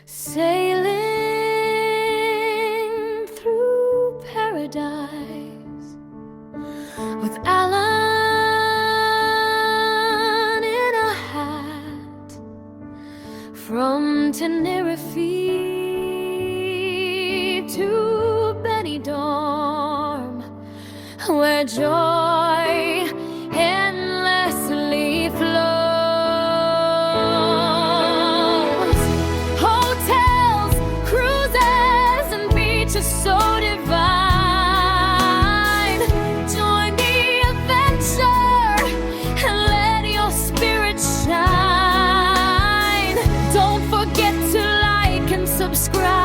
Sailing through paradise with Alan in a hat, from Tenerife to Benidorm, where joy endlessly flows. Hotels, cruises, and beaches so divine. Join the adventure and let your spirit shine. Don't forget to like and subscribe.